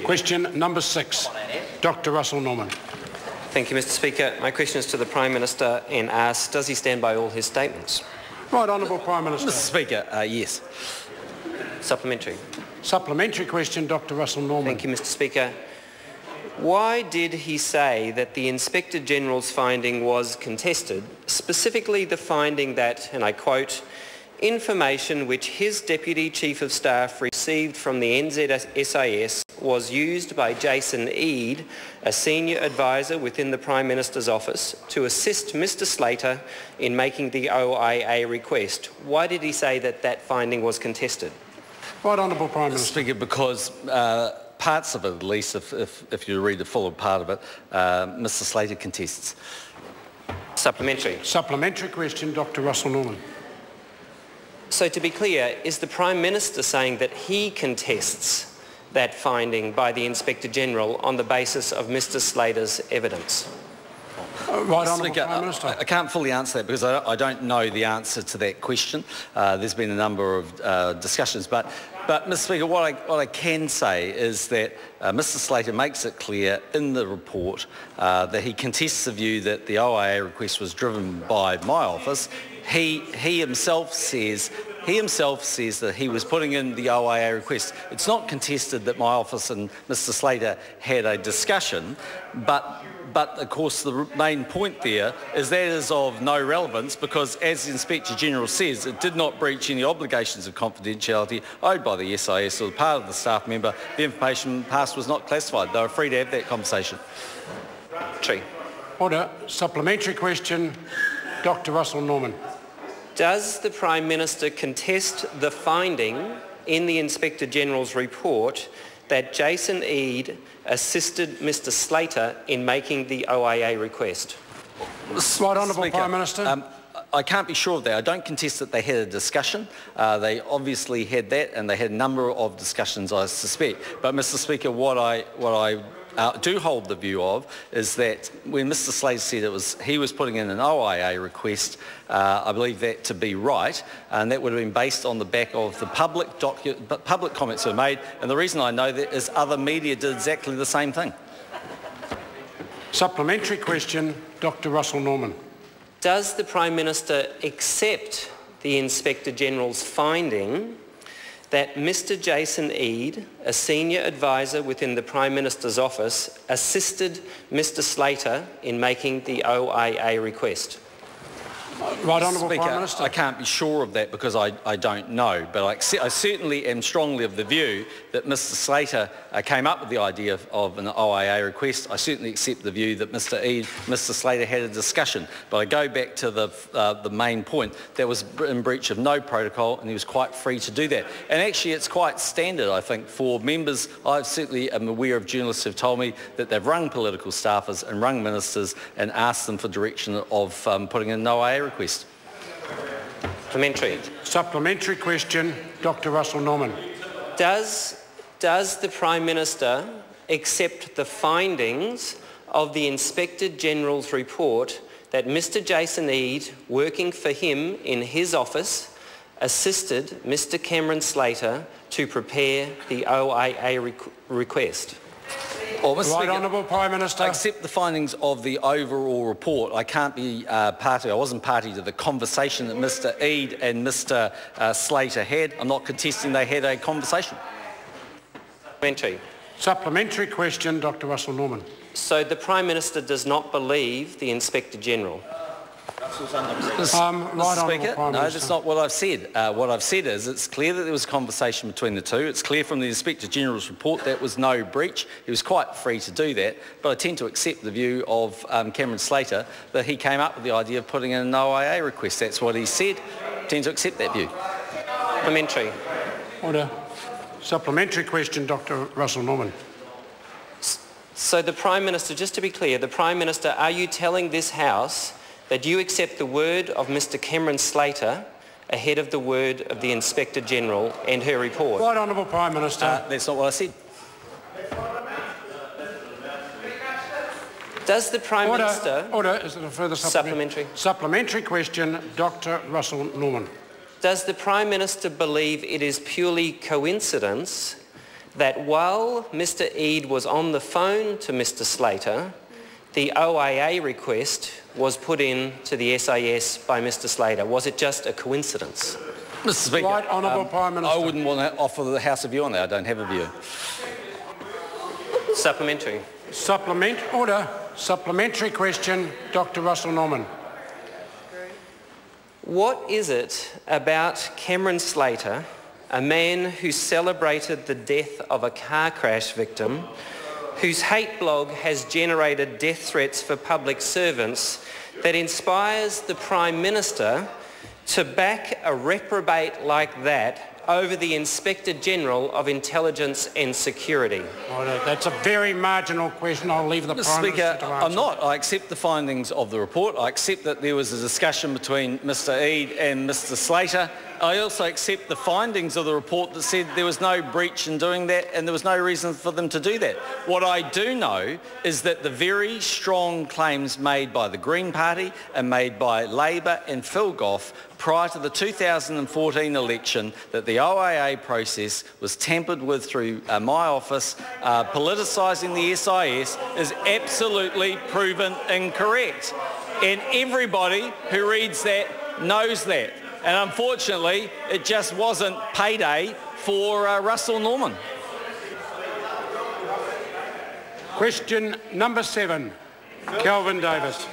Question number 6, Dr. Russell Norman. Thank you, Mr. Speaker. My question is to the Prime Minister and asks, does he stand by all his statements? Right, Honourable Prime Minister. Mr. Speaker, yes. Supplementary. Supplementary question, Dr. Russell Norman. Thank you, Mr. Speaker. Why did he say that the Inspector General's finding was contested, specifically the finding that, and I quote, information which his Deputy Chief of Staff received from the NZSIS was used by Jason Eade, a senior advisor within the Prime Minister's office, to assist Mr Slater in making the OIA request? Why did he say that that finding was contested? Right, Honourable Prime Minister. Speaker, because parts of it, at least, if you read the full part of it, Mr Slater contests. Supplementary. Supplementary question, Dr. Russell Norman. So to be clear, is the Prime Minister saying that he contests that finding by the Inspector General on the basis of Mr Slater's evidence? Right, Honourable Prime Minister. I can't fully answer that because I don't know the answer to that question. There's been a number of discussions, but Mr Speaker, what I can say is that Mr Slater makes it clear in the report that he contests the view that the OIA request was driven by my office. He himself says that he was putting in the OIA request. It's not contested that my office and Mr Slater had a discussion, but of course the main point there is that is of no relevance because, as the Inspector General says, it did not breach any obligations of confidentiality owed by the SIS or part of the staff member. The information passed was not classified. They were free to have that conversation. True. Order. Supplementary question, Dr. Russell Norman. Does the Prime Minister contest the finding in the Inspector General's report that Jason Eade assisted Mr Slater in making the OIA request? Right, Honourable Prime Minister. I can't be sure of that. I don't contest that they had a discussion. They obviously had that, and they had a number of discussions, I suspect. But, Mr Speaker, what I do hold the view of is that when Mr Slater said he was putting in an OIA request, I believe that to be right, and that would have been based on the back of the public comments that were made. And the reason I know that is other media did exactly the same thing. Supplementary question, Dr. Russell Norman. Does the Prime Minister accept the Inspector General's finding that Mr Jason Eade, a senior advisor within the Prime Minister's office, assisted Mr Slater in making the OIA request? Right, Honourable Speaker, Prime Minister. I can't be sure of that because I don't know, but I certainly am strongly of the view that Mr Slater came up with the idea of an OIA request. I certainly accept the view that Mr Slater had a discussion, but I go back to the main point. That was in breach of no protocol, and he was quite free to do that. And actually it's quite standard, I think, for members. I certainly am aware of journalists who have told me that they've rung political staffers and rung ministers and asked them for direction of putting in an OIA request. Supplementary. Supplementary question, Dr. Russell Norman. Does the Prime Minister accept the findings of the Inspector General's report that Mr Jason Eade, working for him in his office, assisted Mr Cameron Slater to prepare the OIA request? Well, Mr. Right, Speaker, Honourable Prime Minister. I accept the findings of the overall report. I can't be party. I wasn't party to the conversation that Mr Eade and Mr Slater had. I'm not contesting they had a conversation. Supplementary. Supplementary question, Dr. Russell Norman. So the Prime Minister does not believe the Inspector General? Mr. Speaker, no, that's not what I've said. What I've said is it's clear that there was a conversation between the two. It's clear from the Inspector General's report that was no breach. He was quite free to do that, but I tend to accept the view of Cameron Slater that he came up with the idea of putting in an OIA request. That's what he said. I tend to accept that view. Supplementary. Order. Supplementary question, Dr. Russell Norman. So the Prime Minister, just to be clear, the Prime Minister, are you telling this House that you accept the word of Mr Cameron Slater ahead of the word of the Inspector General and her report? Right, Honourable Prime Minister. That's not what I said. Does the Prime Minister... Order. Is it a further supplementary? Supplementary question, Dr. Russell Norman. Does the Prime Minister believe it is purely coincidence that while Mr Eade was on the phone to Mr Slater, the OIA request was put in to the SAS by Mr Slater? Was it just a coincidence? Mr Speaker, Right, Honourable Prime Minister. I wouldn't want to offer the House a view on that. I don't have a view. Supplementary. Order. Supplementary question, Dr Russell Norman. What is it about Cameron Slater, a man who celebrated the death of a car crash victim, whose hate blog has generated death threats for public servants, that inspires the Prime Minister to back a reprobate like that over the Inspector General of Intelligence and Security? Order. That's a very marginal question. I'll leave the Prime Minister to answer. I'm not. I accept the findings of the report. I accept that there was a discussion between Mr Eade and Mr Slater. I also accept the findings of the report that said there was no breach in doing that and there was no reason for them to do that. What I do know is that the very strong claims made by the Green Party and made by Labor and Phil Goff prior to the 2014 election that the OIA process was tampered with through my office, politicising the SIS, is absolutely proven incorrect. And everybody who reads that knows that. And unfortunately, it just wasn't payday for Russell Norman. Question number 7, Kelvin Davis.